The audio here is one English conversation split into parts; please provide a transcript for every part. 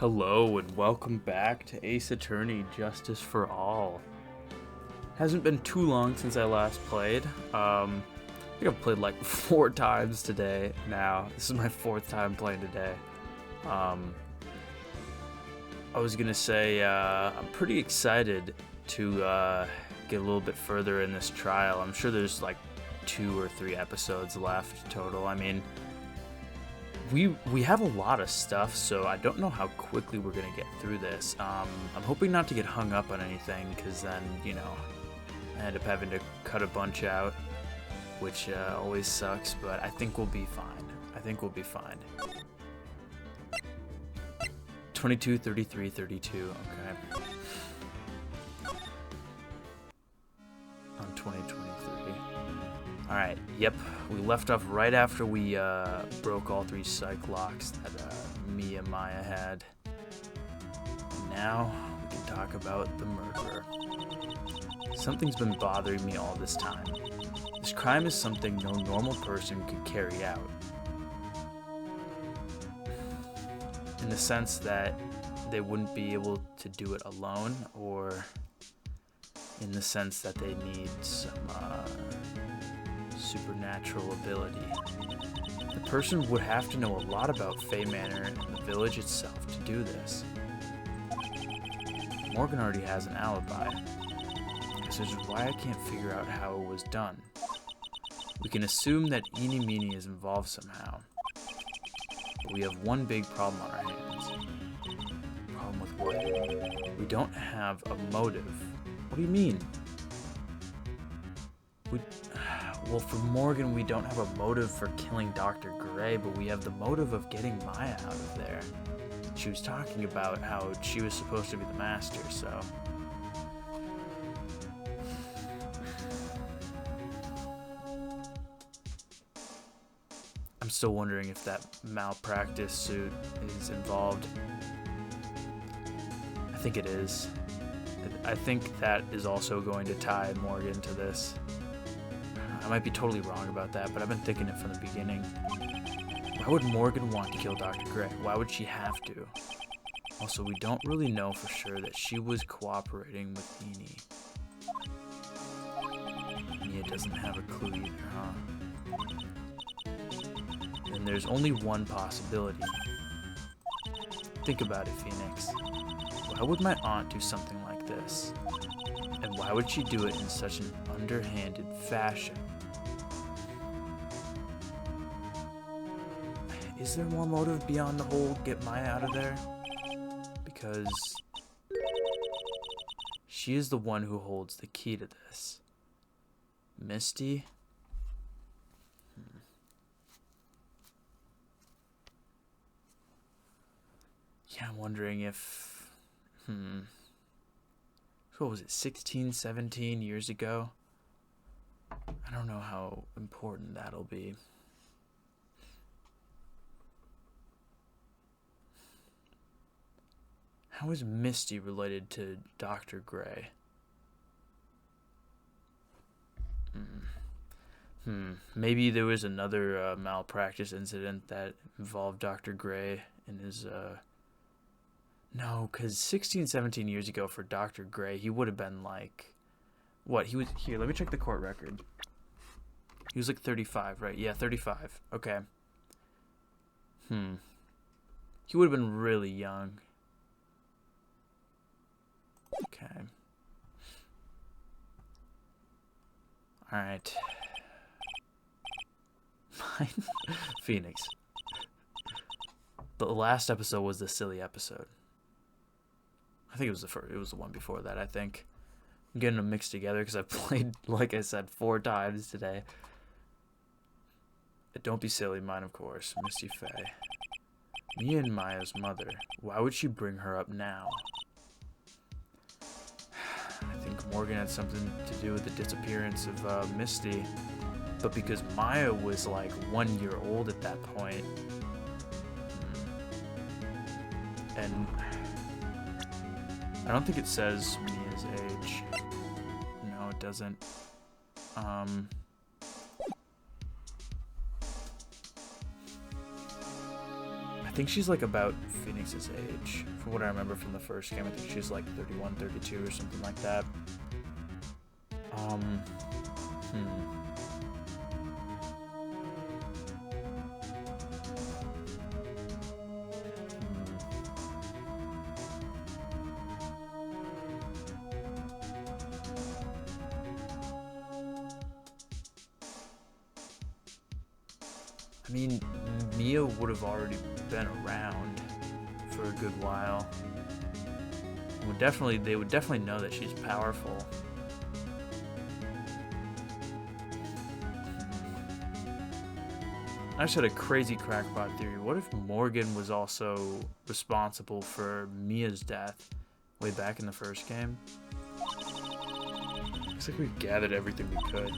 Hello and welcome back to Ace Attorney Justice for All. Hasn't been too long since I last played. I think I've played like 4 times today now. This is my 4th time playing today. I was gonna say I'm pretty excited to get a little bit further in this trial. I'm sure there's like 2 or 3 episodes left total. I mean, we have a lot of stuff, so I don't know how quickly we're gonna get through this. I'm hoping not to get hung up on anything, because then, you know, I end up having to cut a bunch out, which always sucks, but I think we'll be fine. I think we'll be fine. 22, 33, 32, okay. On 2023. Alright, yep, we left off right after we broke all 3 psych locks that me and Maya had. Now we can talk about the murderer. Something's been bothering me all this time. This crime is something no normal person could carry out. In the sense that they wouldn't be able to do it alone, or in the sense that they need some supernatural ability. The person would have to know a lot about Fey Manor and the village itself to do this. Morgan already has an alibi, which is why I can't figure out how it was done. We can assume that Eenie Meenie is involved somehow, but we have one big problem on our hands. Problem with what? We don't have a motive. What do you mean? Well, for Morgan, we don't have a motive for killing Dr. Gray, but we have the motive of getting Maya out of there. She was talking about how she was supposed to be the master, so... I'm still wondering if that malpractice suit is involved. I think it is. I think that is also going to tie Morgan to this. I might be totally wrong about that, but I've been thinking it from the beginning. Why would Morgan want to kill Dr. Gray? Why would she have to? Also, we don't really know for sure that she was cooperating with Eenie. Mia doesn't have a clue either, huh? And there's only one possibility. Think about it, Phoenix. Why would my aunt do something like this? And why would she do it in such an underhanded fashion? Is there more motive beyond the whole get Maya out of there? Because she is the one who holds the key to this. Misty? Yeah, I'm wondering if... What was it, 16, 17 years ago? I don't know how important that'll be. How is Misty related to Dr. Gray? Maybe there was another malpractice incident that involved Dr. Gray in his... No, because 16, 17 years ago for Dr. Gray, he would have been like... What? He was... Here, let me check the court record. He was like 35, right? Yeah, 35. Okay. He would have been really young. Okay. Alright. Phoenix. The last episode was the silly episode. I think it was it was the one before that, I think. I'm getting them mixed together because I played, like I said, 4 times today. Don't be silly, mine, of course. Misty Fey. Mia and Maya's mother. Why would she bring her up now? I think Morgan had something to do with the disappearance of Misty. But because Maya was like 1 year old at that point. And... I don't think it says Mia's age. No, it doesn't. I think she's like about Phoenix's age, from what I remember from the first game. I think she's like 31, 32 or something like that. I mean, Mia would have already been around for a good while. They would definitely know that she's powerful. I just had a crazy crackpot theory. What if Morgan was also responsible for Mia's death way back in the first game? Looks like we've gathered everything we could.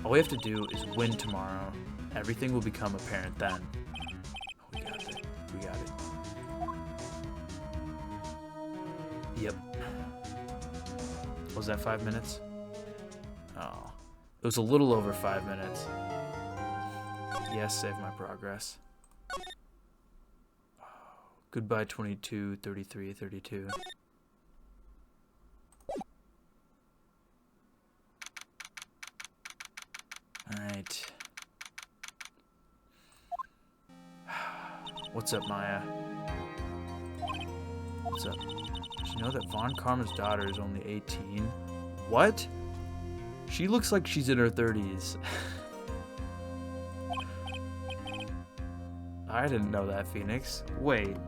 All we have to do is win tomorrow. Everything will become apparent then. Oh, we got it. We got it. Yep. Was that 5 minutes? Oh. It was a little over 5 minutes. Yes, save my progress. Oh. Goodbye 22, 33, 32. Alright. What's up, Maya? What's up? Did you know that Von Karma's daughter is only 18? What? She looks like she's in her 30s. I didn't know that, Phoenix. Wait.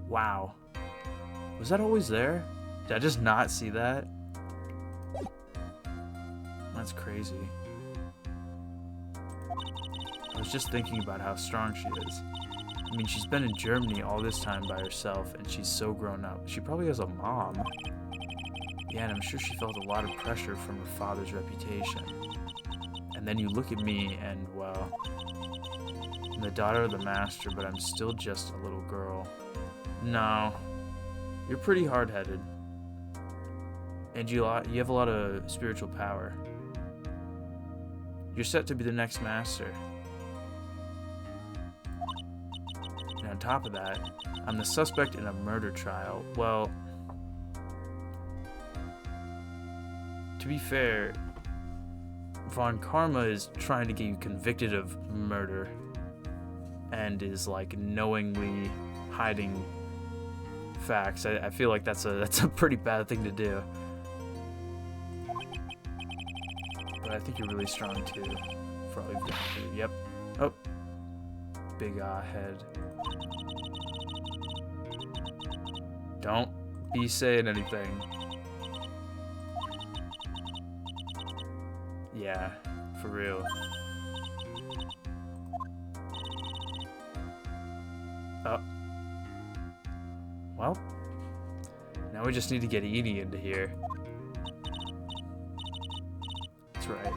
Wow. Was that always there? Did I just not see that? That's crazy. I was just thinking about how strong she is. I mean, she's been in Germany all this time by herself, and she's so grown up. She probably has a mom. Yeah, and I'm sure she felt a lot of pressure from her father's reputation. And then you look at me, and, well, I'm the daughter of the master, but I'm still just a little girl. No. You're pretty hard-headed. And you have a lot of spiritual power. You're set to be the next master. And on top of that, I'm the suspect in a murder trial. Well, to be fair, Von Karma is trying to get you convicted of murder and is like knowingly hiding facts. I feel like that's a pretty bad thing to do. But I think you're really strong too. For all you've gone through. Yep. Oh. Big head. Don't be saying anything. Yeah, for real. Oh. Well, now we just need to get Edie into here. That's right.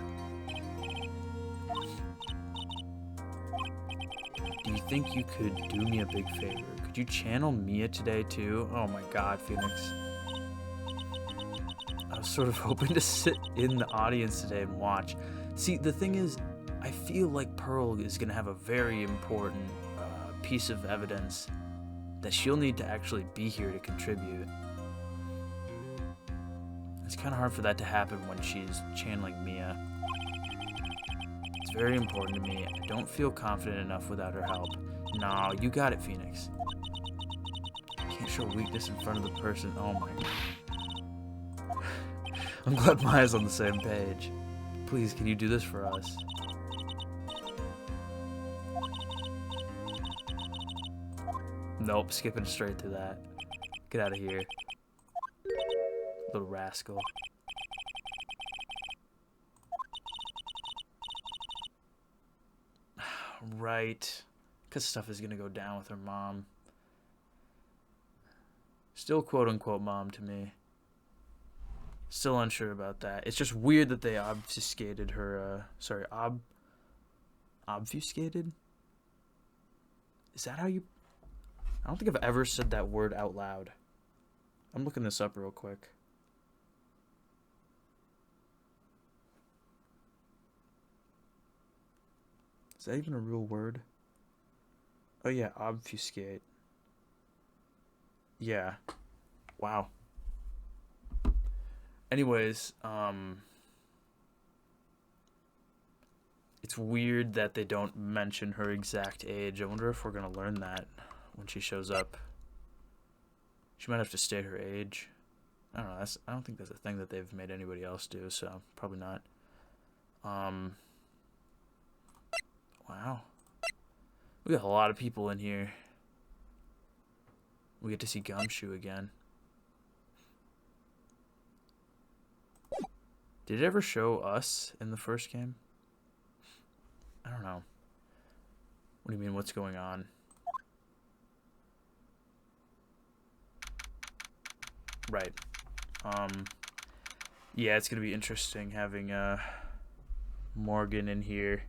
Do you think you could do me a big favor? Could you channel Mia today too? Oh my god, Phoenix. I was sort of hoping to sit in the audience today and watch. See, the thing is, I feel like Pearl is going to have a very important piece of evidence that she'll need to actually be here to contribute. It's kind of hard for that to happen when she's channeling Mia. It's very important to me. I don't feel confident enough without her help. No, you got it, Phoenix. Can't show weakness in front of the person. Oh my god. I'm glad Maya's on the same page. Please, can you do this for us? Nope, skipping straight to that. Get out of here. Little rascal. Right. Because stuff is going to go down with her mom. Still quote-unquote mom to me. Still unsure about that. It's just weird that they obfuscated her, obfuscated? Is that how you... I don't think I've ever said that word out loud. I'm looking this up real quick. Is that even a real word? Oh yeah, obfuscate. Yeah. Wow. Anyways, it's weird that they don't mention her exact age. I wonder if we're gonna learn that when she shows up. She might have to state her age. I don't know. I don't think that's a thing that they've made anybody else do, so probably not. Wow. We got a lot of people in here. We get to see Gumshoe again. Did it ever show us in the first game? I don't know. What do you mean, what's going on? Right. Yeah, it's gonna be interesting having Morgan in here.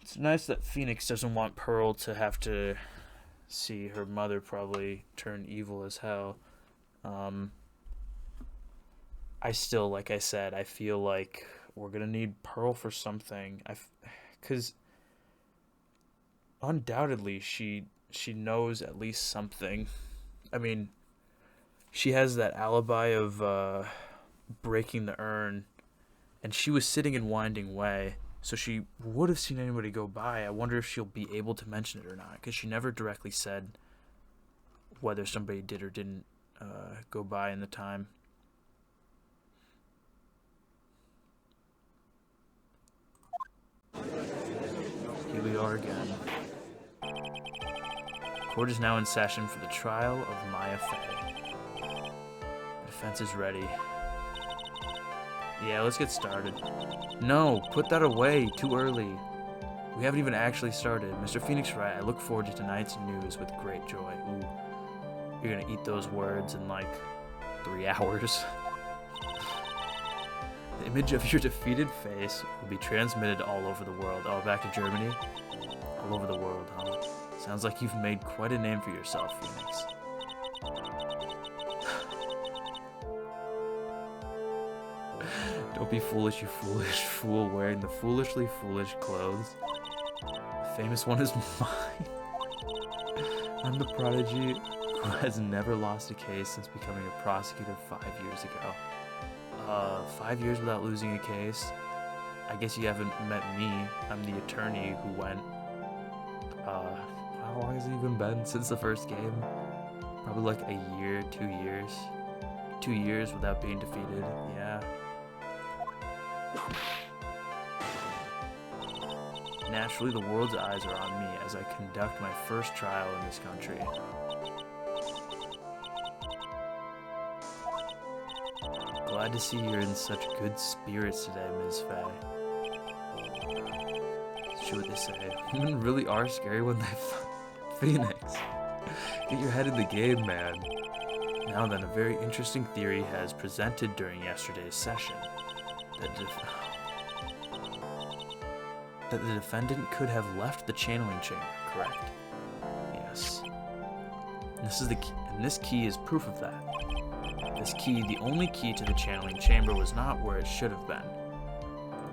It's nice that Phoenix doesn't want Pearl to have to see her mother probably turn evil as hell. I still, like I said, I feel like we're gonna need Pearl for something. Because undoubtedly she knows at least something. I mean, she has that alibi of breaking the urn, and she was sitting in Winding Way, so she would have seen anybody go by. I wonder if she'll be able to mention it or not, because she never directly said whether somebody did or didn't go by in the time. Here we are again. Court is now in session for the trial of Maya Fey. The defense is ready. Yeah, let's get started. No, put that away. Too early. We haven't even actually started. Mr. Phoenix Wright, I look forward to tonight's news with great joy. Ooh, you're gonna eat those words in like 3 hours. The image of your defeated face will be transmitted all over the world. Oh, back to Germany? All over the world, huh? Sounds like you've made quite a name for yourself, Phoenix. Don't be foolish, you foolish fool wearing the foolishly foolish clothes. The famous one is mine. I'm the prodigy who has never lost a case since becoming a prosecutor 5 years ago. 5 years without losing a case? I guess you haven't met me. I'm the attorney who went, how long has it even been since the first game? Probably like a year, 2 years. 2 years without being defeated, yeah. Naturally, the world's eyes are on me as I conduct my first trial in this country. Glad to see you're in such good spirits today, Ms. Fey. See what they say. Women really are scary when they Phoenix. Get your head in the game, man. Now then, a very interesting theory has presented during yesterday's session. That the defendant could have left the channeling chamber, correct? Yes. And this key is proof of that. This key, the only key to the channeling chamber, was not where it should have been.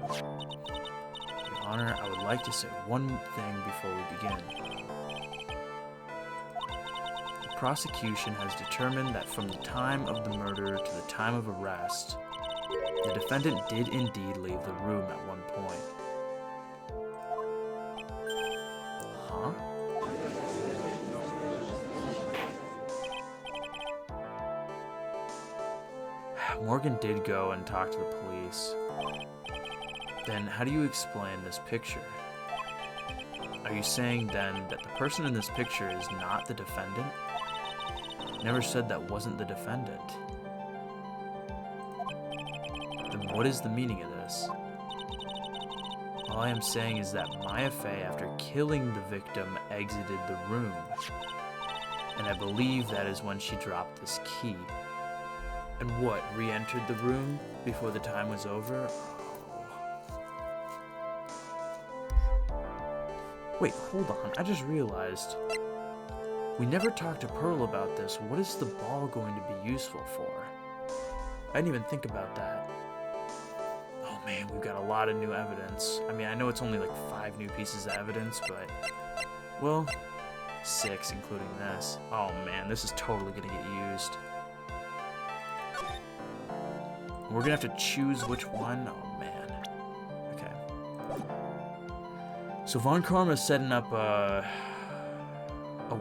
Your Honor, I would like to say one thing before we begin. The prosecution has determined that from the time of the murder to the time of arrest, the defendant did indeed leave the room at one point. Huh? Morgan did go and talk to the police. Then how do you explain this picture? Are you saying then that the person in this picture is not the defendant? Never said that wasn't the defendant. Then what is the meaning of this? All I am saying is that Maya Fey, after killing the victim, exited the room. And I believe that is when she dropped this key. And what, re-entered the room before the time was over? Wait, hold on, I just realized. We never talked to Pearl about this. What is the ball going to be useful for? I didn't even think about that. Oh man, we've got a lot of new evidence. I mean, I know it's only like 5 new pieces of evidence, but, well, 6 including this. Oh man, this is totally gonna get used. We're gonna have to choose which one. Oh man. Okay. So Von Karma is setting up a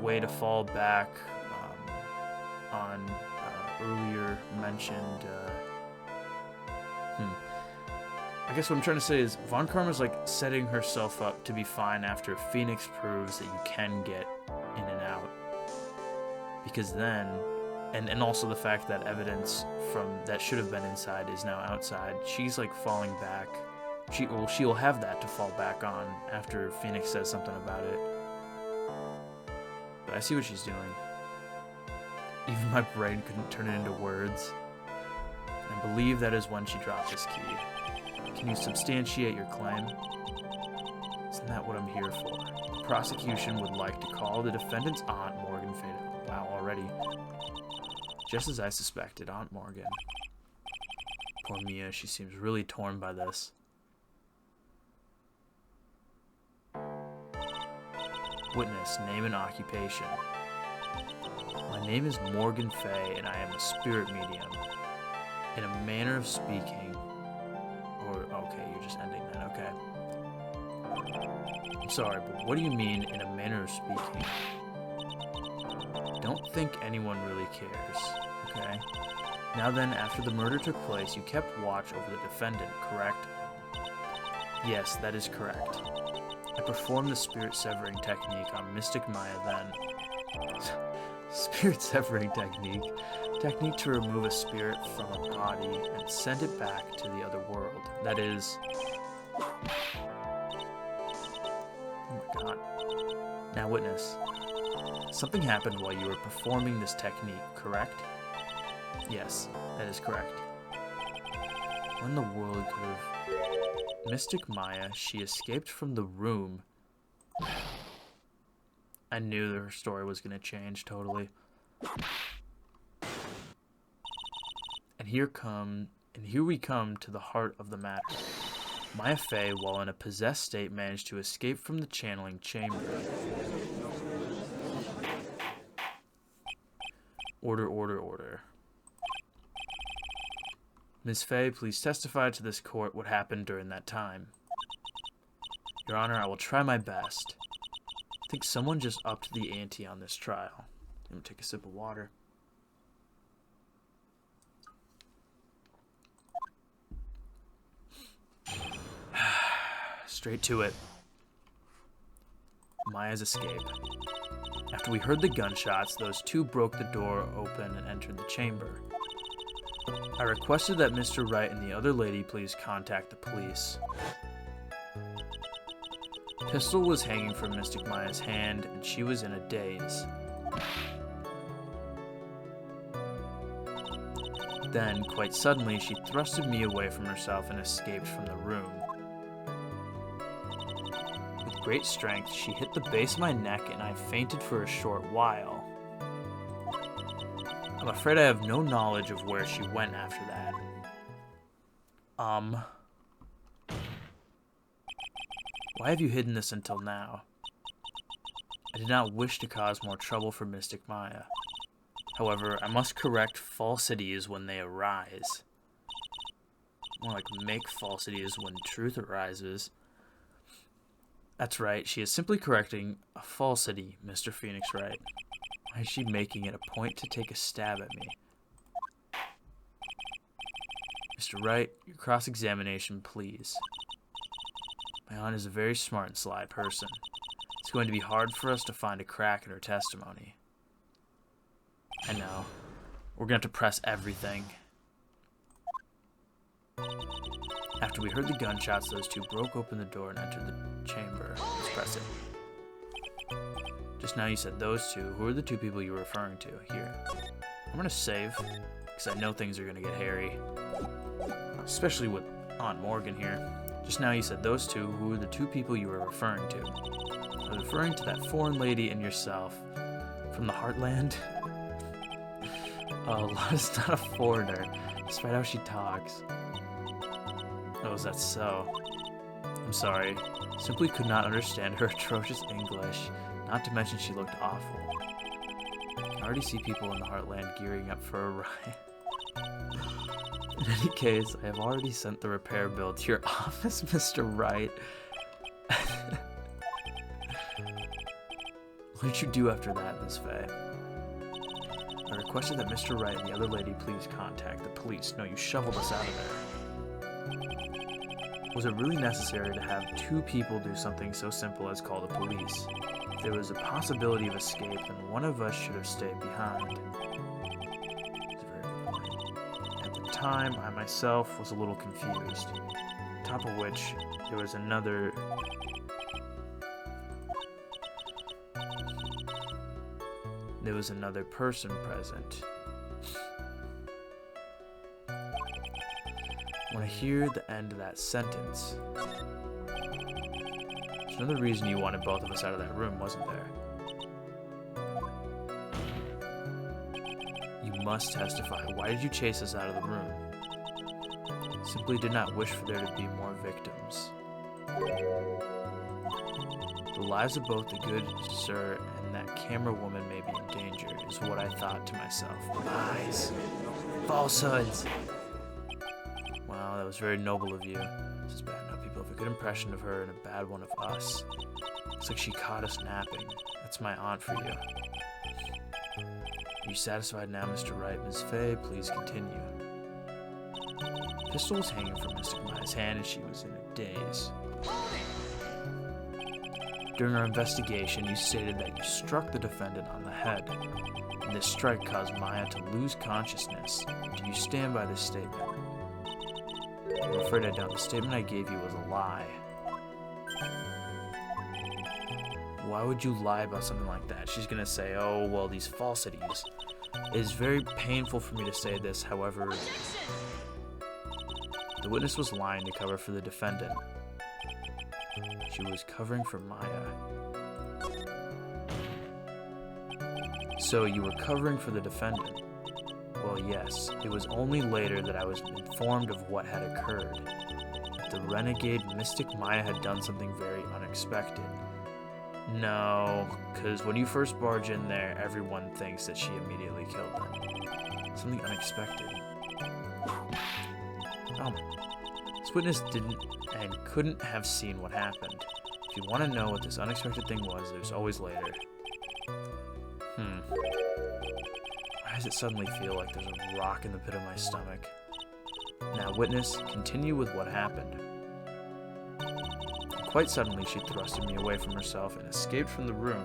way to fall back on earlier mentioned. I guess what I'm trying to say is Von Karma's like setting herself up to be fine after Phoenix proves that you can get in and out. Because then, and also the fact that evidence from that should have been inside is now outside, she's like falling back. She'll have that to fall back on after Phoenix says something about it. But I see what she's doing. Even my brain couldn't turn it into words. And I believe that is when she dropped this key. Can you substantiate your claim? Isn't that what I'm here for? The prosecution would like to call the defendant's aunt, Morgan Fay. Wow, already. Just as I suspected, Aunt Morgan. Poor Mia, she seems really torn by this. Witness, name and occupation. My name is Morgan Fay, and I am a spirit medium. In a manner of speaking... Okay, you're just ending that, okay. I'm sorry, but what do you mean, in a manner of speaking? Don't think anyone really cares, okay? Now then, after the murder took place, you kept watch over the defendant, correct? Yes, that is correct. I performed the spirit severing technique on Mystic Maya then. Spirit severing technique? Technique to remove a spirit from a body and send it back to the other world. That is... Oh my god. Now witness. Something happened while you were performing this technique, correct? Yes, that is correct. What in the world could have... Mystic Maya, she escaped from the room. I knew her story was going to change totally. And here we come to the heart of the matter. Maya Fey, while in a possessed state, managed to escape from the channeling chamber. Order, order, order. Ms. Fey, please testify to this court what happened during that time. Your Honor, I will try my best. I think someone just upped the ante on this trial. Let me take a sip of water. Straight to it. Maya's escape. After we heard the gunshots, those two broke the door open and entered the chamber. I requested that Mr. Wright and the other lady please contact the police. A pistol was hanging from Mystic Maya's hand, and she was in a daze. Then, quite suddenly, she thrusted me away from herself and escaped from the room. With great strength, she hit the base of my neck, and I fainted for a short while. I'm afraid I have no knowledge of where she went after that. Why have you hidden this until now? I did not wish to cause more trouble for Mystic Maya. However, I must correct falsities when they arise. More like make falsities when truth arises. That's right, she is simply correcting a falsity, Mr. Phoenix Wright. Why is she making it a point to take a stab at me? Mr. Wright, your cross-examination, please. My aunt is a very smart and sly person. It's going to be hard for us to find a crack in her testimony. I know. We're going to have to press everything. After we heard the gunshots, those two broke open the door and entered the chamber. Let's press it. Just now you said those two. Who are the two people you were referring to? Here. I'm going to save, because I know things are going to get hairy. Especially with Aunt Morgan here. Just now you said those two. Who are the two people you were referring to? I was referring to that foreign lady and yourself. From the Heartland? Oh, Lotta's not a foreigner, despite how she talks. Oh, is that so? I'm sorry. Simply could not understand her atrocious English, not to mention she looked awful. I can already see people in the Heartland gearing up for a riot. In any case, I have already sent the repair bill to your office, Mr. Wright. What did you do after that, Miss Fay? I requested that Mr. Wright and the other lady please contact the police. No, you shoveled us out of there. Was it really necessary to have two people do something so simple as call the police? If there was a possibility of escape, then one of us should have stayed behind. That's a very good point. At the time, I myself was a little confused. On top of which, there was another person present. When I hear the end of that sentence, there's another reason you wanted both of us out of that room, wasn't there? You must testify. Why did you chase us out of the room? Simply did not wish for there to be more victims. The lives of both the good sir and that camera woman may be in danger, is what I thought to myself. Lies. Falsehoods. Wow, that was very noble of you. This is bad enough. People have a good impression of her and a bad one of us. Looks like she caught us napping. That's my aunt for you. Are you satisfied now, Mr. Wright? Ms. Fay, please continue. The pistol was hanging from Mystic Maya's hand and she was in a daze. During our investigation, you stated that you struck the defendant on the head, and this strike caused Maya to lose consciousness. Do you stand by this statement? I'm afraid I don't. The statement I gave you was a lie. Why would you lie about something like that? She's gonna say, oh, well, these falsities. It is very painful for me to say this, however, the witness was lying to cover for the defendant. She was covering for Maya. So you were covering for the defendant? Well, yes. It was only later that I was informed of what had occurred. The renegade Mystic Maya had done something very unexpected. No, because when you first barge in there, everyone thinks that she immediately killed them. Something unexpected. Oh, this witness didn't and couldn't have seen what happened. If you want to know what this unexpected thing was, there's always later. Why does it suddenly feel like there's a rock in the pit of my stomach? Now, witness, continue with what happened. Quite suddenly, she thrusted me away from herself and escaped from the room.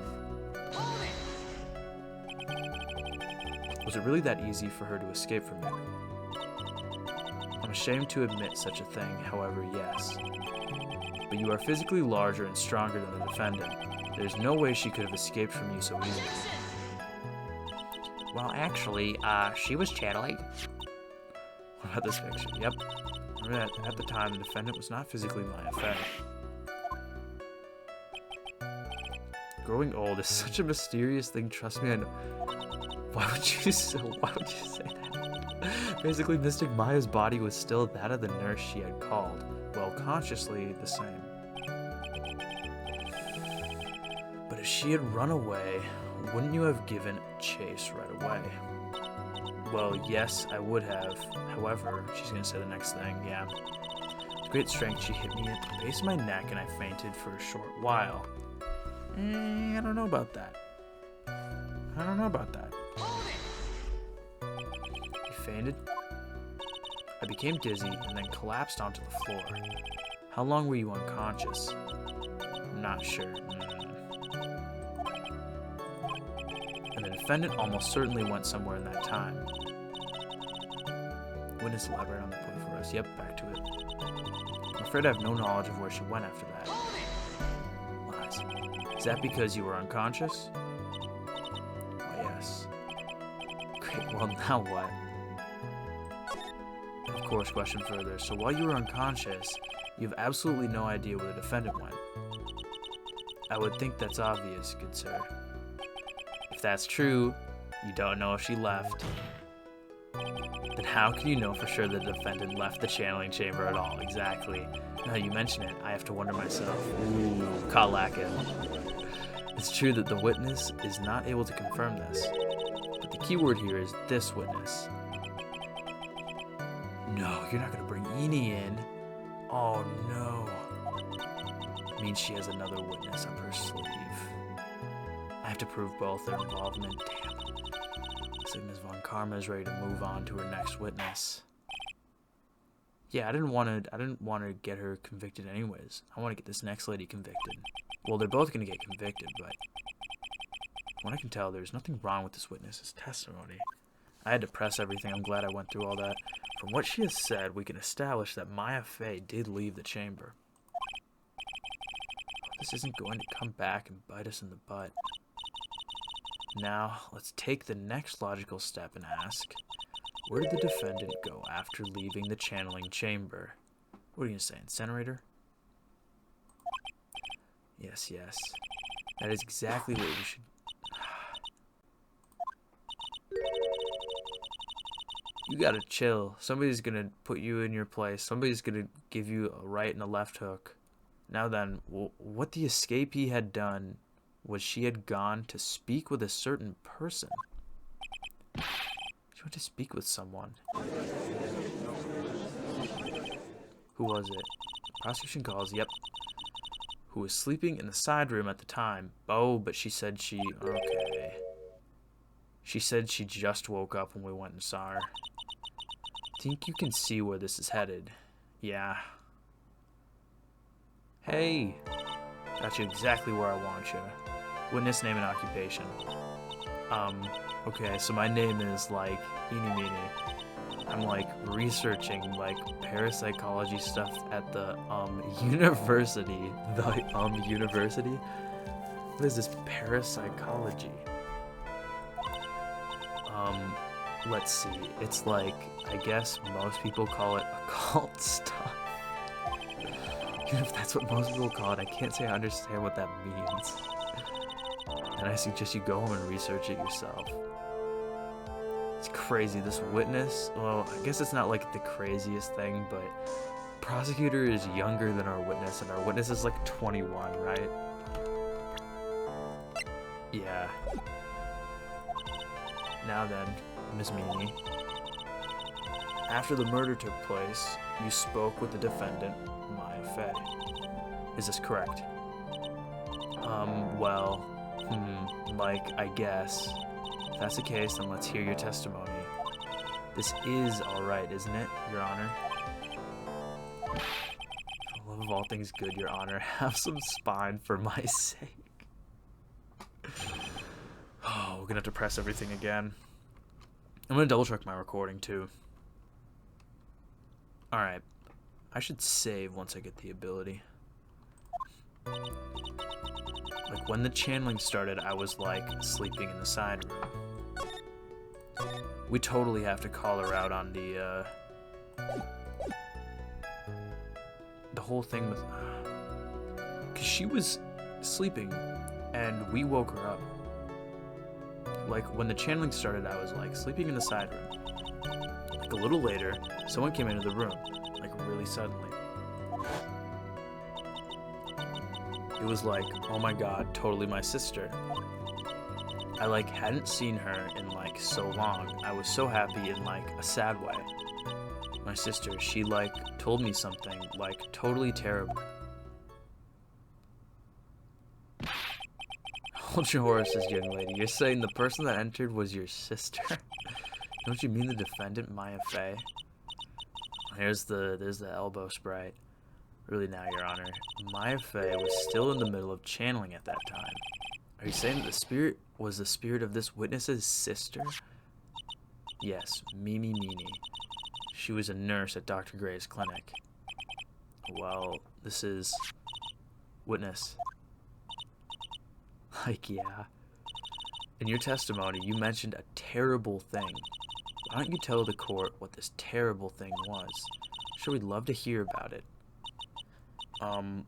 Was it really that easy for her to escape from you? I'm ashamed to admit such a thing, however, yes. But you are physically larger and stronger than the defendant. There's no way she could have escaped from you so easily. Well, actually, she was channeling. What about this picture? Yep. Remember that at the time, the defendant was not physically Maya Fey. Growing old is such a mysterious thing, trust me, I know. Why would you say that? Basically, Mystic Maya's body was still that of the nurse she had called, well, consciously the same. But if she had run away, wouldn't you have given chase right away? Well, yes, I would have. However, she's gonna say the next thing, yeah. With great strength, she hit me at the base of my neck and I fainted for a short while. I don't know about that. I don't know about that. You fainted? I became dizzy and then collapsed onto the floor. How long were you unconscious? I'm not sure. And the defendant almost certainly went somewhere in that time. Witness elaborate on the point for us. Yep, back to it. I'm afraid I have no knowledge of where she went after that. Lies. Is that because you were unconscious? Why, yes. Great, well now what? Of course, question further. So while you were unconscious, you have absolutely no idea where the defendant went. I would think that's obvious, good sir. If that's true, you don't know if she left. Then how can you know for sure the defendant left the channeling chamber at all? Exactly. Now you mention it, I have to wonder myself. Ooh, caught lacking. It's true that the witness is not able to confirm this, but the key word here is this witness. No, you're not going to bring Eni in. Oh no. Means she has another witness up her sleeve. I have to prove both their involvement. Damn. Looks like Ms. Von Karma is ready to move on to her next witness. Yeah, I didn't want to get her convicted anyways. I want to get this next lady convicted. Well, they're both going to get convicted, but from what I can tell, there's nothing wrong with this witness's testimony. I had to press everything. I'm glad I went through all that. From what she has said, we can establish that Maya Fey did leave the chamber. This isn't going to come back and bite us in the butt. Now, let's take the next logical step and ask, where did the defendant go after leaving the channeling chamber? What are you going to say, incinerator? Yes, yes. That is exactly what we should... You gotta chill. Somebody's gonna put you in your place. Somebody's gonna give you a right and a left hook. Now then, what the escapee had done was she had gone to speak with a certain person. She went to speak with someone. Who was it? Prosecution calls, yep. Who was sleeping in the side room at the time. Oh, but she said she... Okay. She said she just woke up when we went and saw her. Think you can see where this is headed? Yeah. Hey! Got you exactly where I want you. Witness, name, and occupation. Okay, so my name is, like, Eeny Meeny. I'm, like, researching, like, parapsychology stuff at the, university. The, university? What is this parapsychology? Let's see. It's like, I guess most people call it occult stuff. Even if that's what most people call it, I can't say I understand what that means. And I suggest you go home and research it yourself. It's crazy. This witness, well, I guess it's not like the craziest thing, but prosecutor is younger than our witness, and our witness is like 21, right? Yeah. Now then, Ms. Meany. After the murder took place, you spoke with the defendant, Maya Fey. Is this correct? Well, like, I guess. If that's the case, then let's hear your testimony. This is alright, isn't it, Your Honor? For the love of all things good, Your Honor, have some spine for my sake. Oh, we're gonna have to press everything again. I'm gonna double check my recording too. Alright. I should save once I get the ability. Like, when the channeling started, I was, like, sleeping in the side room. We totally have to call her out on the whole thing with... Because she was sleeping, and we woke her up. Like, when the channeling started, I was, like, sleeping in the side room. Like, a little later, someone came into the room, like, really suddenly. It was like, oh my god, totally my sister. I, like, hadn't seen her in, like, so long. I was so happy in, like, a sad way. My sister, she, like, told me something, like, totally terrible. Hold your horses, young lady. You're saying the person that entered was your sister? Don't you mean the defendant, Maya Fey? There's the elbow sprite. Really now, Your Honor. Maya Fey was still in the middle of channeling at that time. Are you saying that the spirit was the spirit of this witness's sister? Yes, Mimi Meany. She was a nurse at Dr. Gray's clinic. Well, this is... Witness. Like, yeah. In your testimony, you mentioned a terrible thing. Why don't you tell the court what this terrible thing was? Sure, we'd love to hear about it.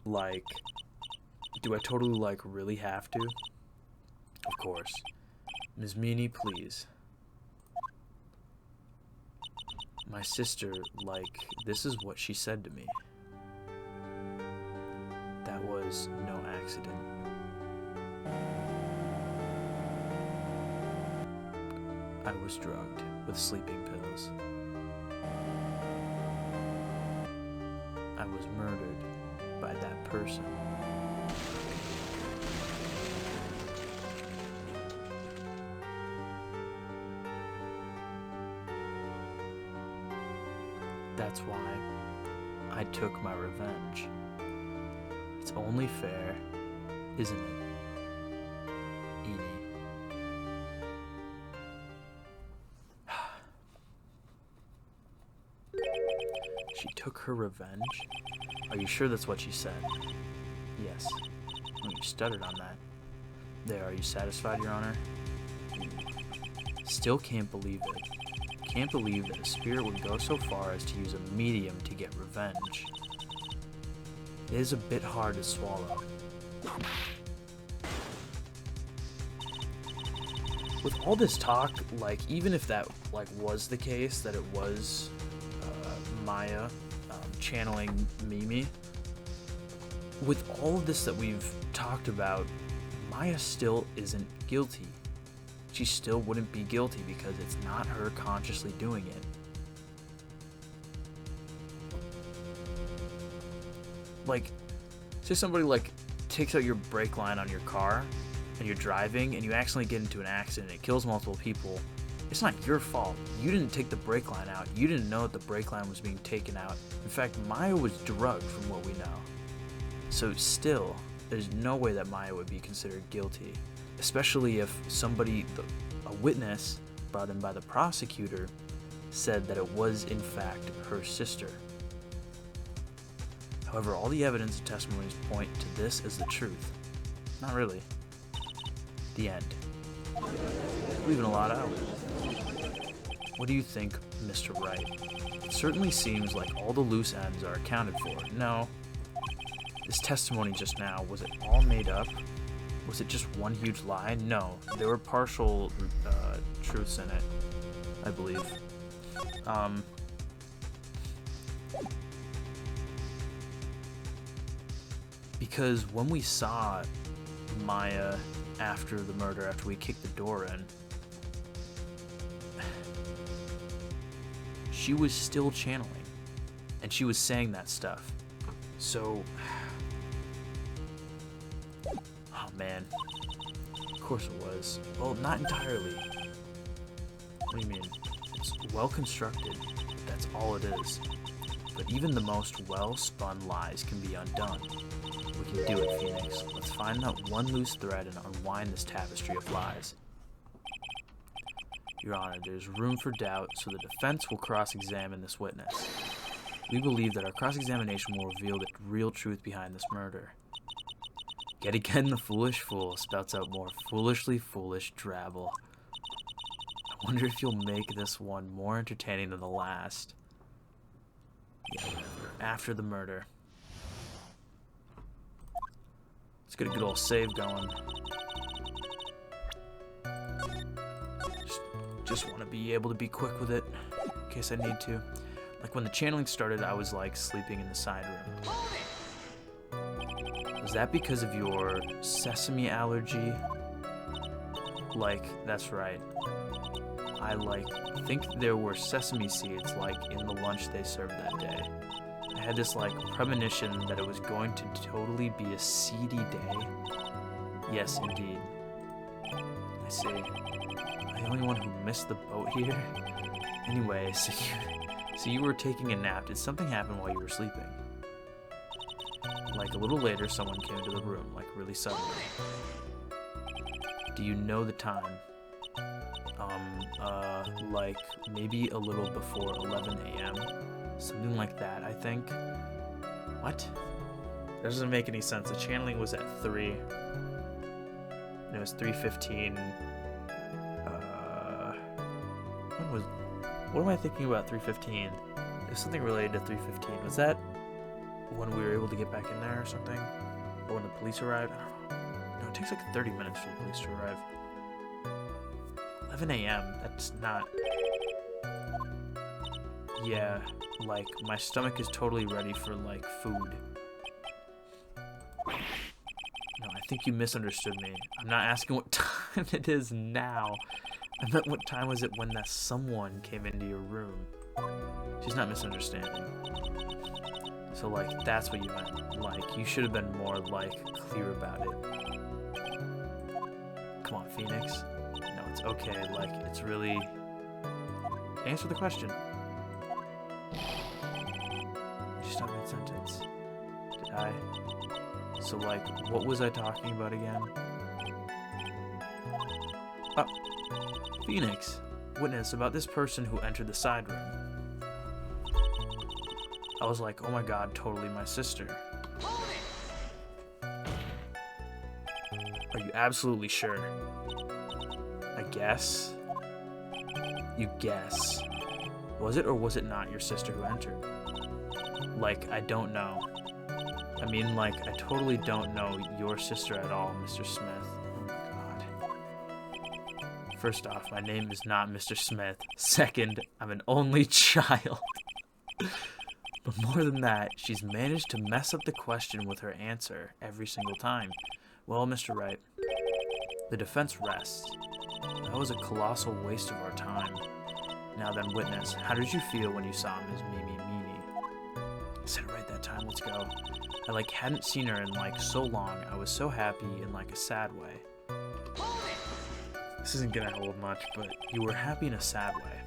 Like, do I totally, like, really have to? Of course. Ms. Meany, please. My sister, like, this is what she said to me. That was no accident. I was drugged with sleeping pills. I was murdered by that person. That's why I took my revenge. It's only fair, isn't it, Edie? She took her revenge? Are you sure that's what she said? Yes. Oh, you stuttered on that. There, are you satisfied, Your Honor? Still can't believe it. Can't believe that a spirit would go so far as to use a medium to get revenge. It is a bit hard to swallow. With all this talk, like, even if that, like, was the case, that it was Maya channeling Mimi, with all of this that we've talked about, Maya still isn't guilty. She still wouldn't be guilty because it's not her consciously doing it. Like, say somebody, like, takes out your brake line on your car and you're driving and you accidentally get into an accident, it kills multiple people. It's not your fault. You didn't take the brake line out. You didn't know that the brake line was being taken out. In fact, Maya was drugged from what we know. So still, there's no way that Maya would be considered guilty, especially if somebody, a witness brought in by the prosecutor, said that it was in fact her sister. However, all the evidence and testimonies point to this as the truth. Not really. The end. Leaving a lot out. What do you think, Mr. Wright? It certainly seems like all the loose ends are accounted for. No. This testimony just now, was it all made up? Was it just one huge lie? No. There were partial truths in it, I believe. Because when we saw Maya after the murder, after we kicked the door in, she was still channeling, and she was saying that stuff. So, oh man, of course it was. Well, not entirely. What do you mean? It's well constructed, that's all it is. But even the most well-spun lies can be undone. We can do it, Phoenix. Let's find that one loose thread and unwind this tapestry of lies. Your Honor, there's room for doubt, so the defense will cross-examine this witness. We believe that our cross-examination will reveal the real truth behind this murder. Yet again, the foolish fool spouts out more foolishly foolish drabble. I wonder if you'll make this one more entertaining than the last. Yeah, whatever. After the murder. Let's get a good old save going. Just want to be able to be quick with it, in case I need to. Like when the channeling started, I was like sleeping in the side room. Was that because of your sesame allergy? Like, that's right. I think there were sesame seeds like in the lunch they served that day. I had this like premonition that it was going to totally be a seedy day. Yes, indeed. I see. Am I the only one who missed the boat here? Anyway, so you were taking a nap. Did something happen while you were sleeping? Like a little later, someone came into the room, like really suddenly. Do you know the time? Like maybe a little before 11 a.m. Something like that, I think. What? That doesn't make any sense. The channeling was at 3. And it was 3:15. What am I thinking about 3:15? There's something related to 3:15. Was that when we were able to get back in there or something? Or when the police arrived? I don't know. No, it takes like 30 minutes for the police to arrive. 11 a.m. That's not... Yeah, like, my stomach is totally ready for, like, food. No, I think you misunderstood me. I'm not asking what time it is now. I meant what time was it when that someone came into your room. She's not misunderstanding. So, like, that's what you meant. Like, you should have been more, like, clear about it. Come on, Phoenix. No, it's okay. Like, it's really... Answer the question. Just not mid-sentence. Did I? So, like, what was I talking about again? Oh, Phoenix. Witness about this person who entered the side room. I was like, oh my god, totally my sister. Are you absolutely sure? I guess. You guess. Was it or was it not your sister who entered? Like, I don't know. I mean, like, I totally don't know your sister at all, Mr. Smith. Oh my god. First off, my name is not Mr. Smith. Second, I'm an only child. But more than that, she's managed to mess up the question with her answer every single time. Well, Mr. Wright, the defense rests. That was a colossal waste of our time. Now then, witness, how did you feel when you saw Ms. Mimi Meanie? I said it right that time, let's go. I, like, hadn't seen her in, like, so long. I was so happy in, like, a sad way. This isn't gonna hold much, but you were happy in a sad way.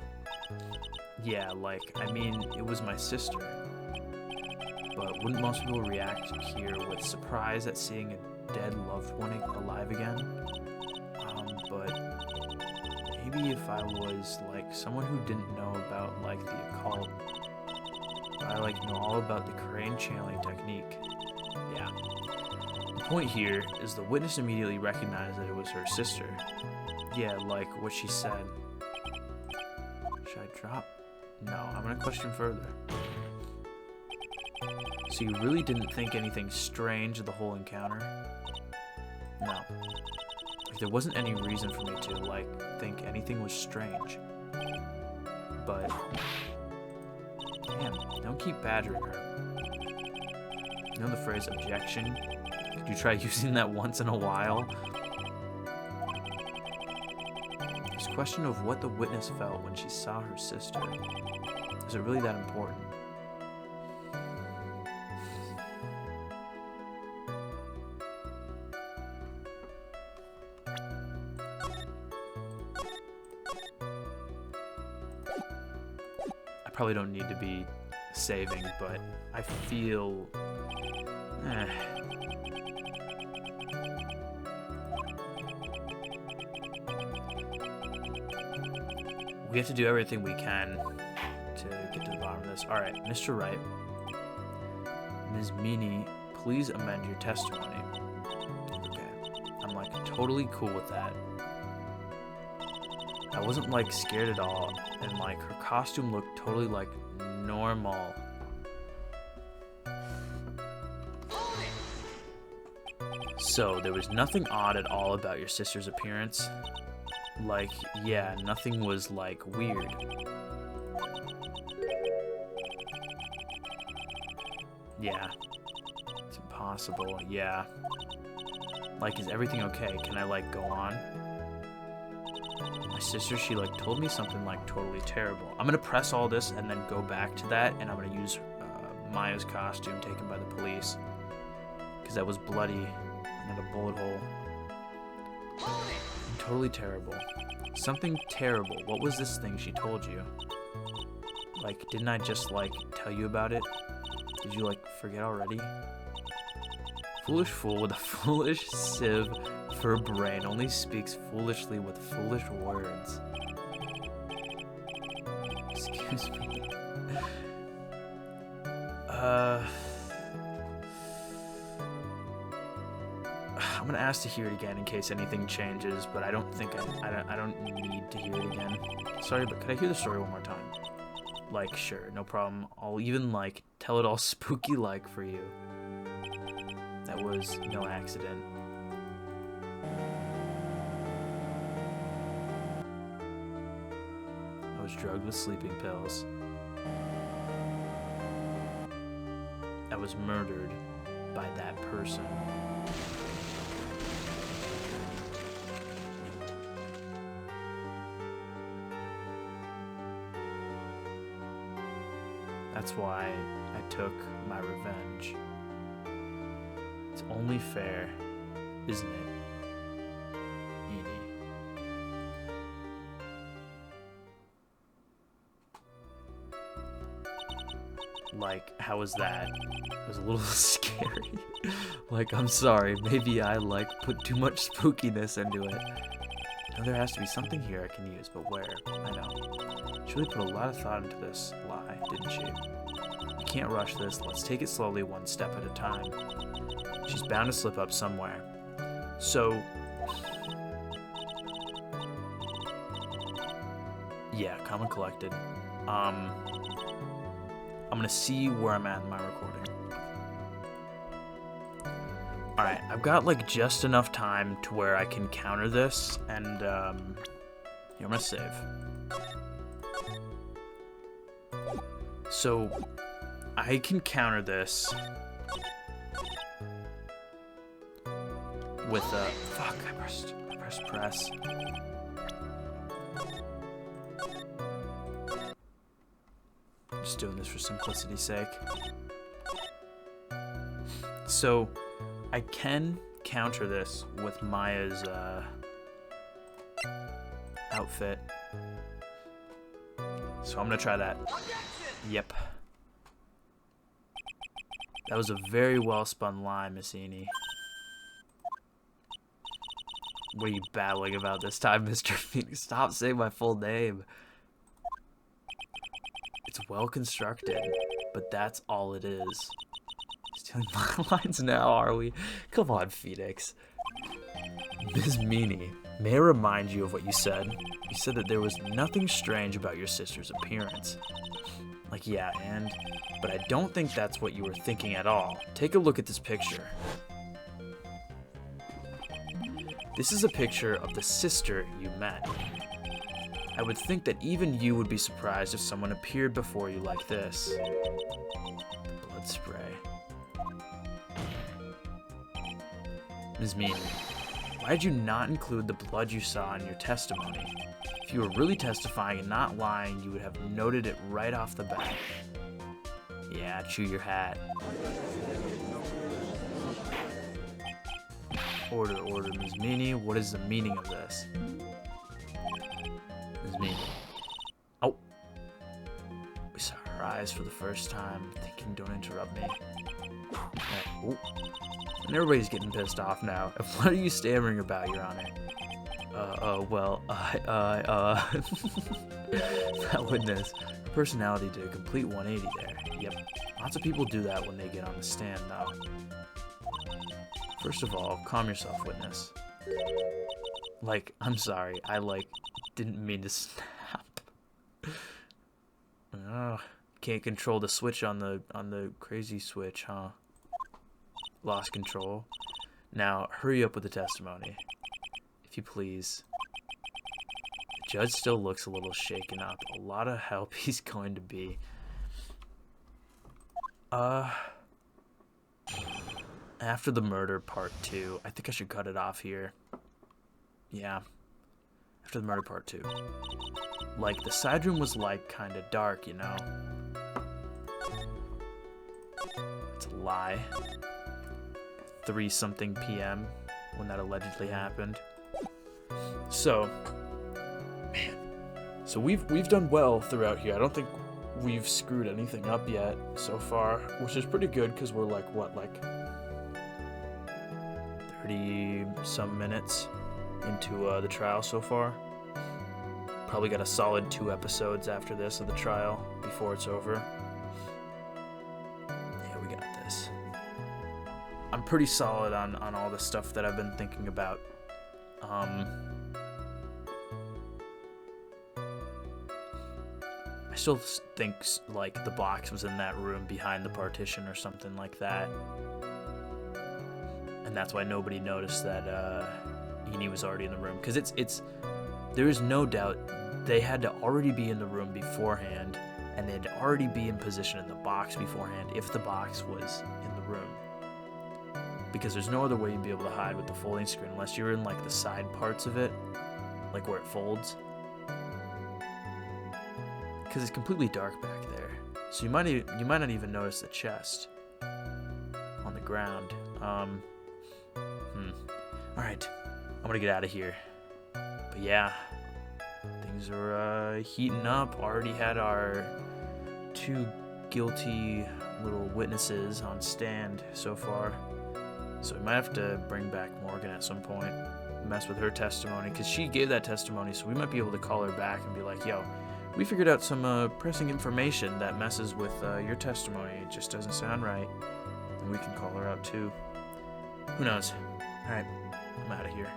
Yeah, like, I mean, it was my sister. But wouldn't most people react here with surprise at seeing a dead loved one alive again? But maybe if I was, like, someone who didn't know about, like, the occult, but I, like, know all about the crane channeling technique. Yeah. The point here is the witness immediately recognized that it was her sister. Yeah, like what she said. Should I drop? No, I'm gonna question further. So you really didn't think anything strange of the whole encounter? No. Like, there wasn't any reason for me to, like, think anything was strange. But... damn, don't keep badgering her. You know the phrase objection? Could you try using that once in a while? This question of what the witness felt when she saw her sister. Is it really that important? I probably don't need to be saving, but I feel... We have to do everything we can to get to the bottom of this. Alright, Mr. Wright. Ms. Meanie, please amend your testimony. Okay. I'm, like, totally cool with that. I wasn't, like, scared at all, and, like, her costume looked totally, like, normal. So, there was nothing odd at all about your sister's appearance? Like, yeah, nothing was, like, weird. Yeah. It's impossible, yeah. Like, is everything okay? Can I, like, go on? My sister, she, like, told me something, like, totally terrible. I'm gonna press all this and then go back to that, and I'm gonna use Maya's costume taken by the police. Because that was bloody and had a bullet hole. Totally terrible. Something terrible. What was this thing she told you? Like, didn't I just, like, tell you about it? Did you, like, forget already? Foolish fool with a foolish sieve for a brain only speaks foolishly with foolish words. Excuse me. I'm gonna ask to hear it again in case anything changes, but I don't think I don't need to hear it again. Sorry, but could I hear the story one more time? Like, sure, no problem. I'll even, like, tell it all spooky-like for you. That was no accident. I was drugged with sleeping pills. was murdered by that person. That's why I took my revenge. It's only fair, isn't it, Edie? Like, how was that? It was a little scary. Like, I'm sorry, maybe I, like, put too much spookiness into it. Now there has to be something here I can use, but where? I know. She really put a lot of thought into this lie, didn't she? We can't rush this. Let's take it slowly, one step at a time. She's bound to slip up somewhere. So... yeah, calm and collected. I'm gonna see where I'm at in my recording. Alright, I've got like just enough time to where I can counter this, and here, I'm gonna save. So, I can counter this with a... fuck, I pressed press. Just doing this for simplicity's sake. So, I can counter this with Maya's outfit. So I'm gonna try that. Yep. That was a very well spun line, Miss Eni. What are you babbling about this time, Mr. Phoenix? Stop saying my full name. It's well constructed, but that's all it is. Stealing my lines now, are we? Come on, Phoenix. Ms. Meanie, may I remind you of what you said? You said that there was nothing strange about your sister's appearance. Like, yeah, but I don't think that's what you were thinking at all. Take a look at this picture. This is a picture of the sister you met. I would think that even you would be surprised if someone appeared before you like this. Blood spray. Ms. Meanie, why did you not include the blood you saw in your testimony? If you were really testifying and not lying, you would have noted it right off the bat. Yeah, chew your hat. Order, Ms. Meanie. What is the meaning of this? Ms. Meanie. Oh. We saw her eyes for the first time, thinking, don't interrupt me. Oh. And everybody's getting pissed off now. What are you stammering about, Your Honor? That witness. Her personality did a complete 180 there. Yep. Lots of people do that when they get on the stand, though. First of all, calm yourself, witness. Like, I'm sorry. I, didn't mean to snap. Oh, can't control the switch on the crazy switch, huh? Lost control. Now, hurry up with the testimony. If you please. The judge still looks a little shaken up. A lot of help he's going to be. After the murder part 2, I think I should cut it off here. Yeah. After the murder part 2. Like, the side room was, kind of dark, you know? It's a lie. 3-something p.m. when that allegedly happened. So, man. So we've done well throughout here. I don't think we've screwed anything up yet so far, which is pretty good because we're 30-some minutes into the trial so far. Probably got a solid 2 episodes after this of the trial before it's over. Yeah, we got this. I'm pretty solid on all the stuff that I've been thinking about. I still think, the box was in that room behind the partition or something like that. And that's why nobody noticed that Eni was already in the room. Because there is no doubt they had to already be in the room beforehand and they'd already be in position in the box beforehand if the box was in the room. Because there's no other way you'd be able to hide with the folding screen unless you're in like the side parts of it, like where it folds. Because it's completely dark back there, so you might not even notice the chest on the ground. All right, I'm gonna get out of here. But yeah, things are heating up. Already had our 2 guilty little witnesses on stand so far. So we might have to bring back Morgan at some point, mess with her testimony, because she gave that testimony, so we might be able to call her back and be like, yo, we figured out some pressing information that messes with your testimony. It just doesn't sound right. And we can call her out too. Who knows? All right, I'm out of here.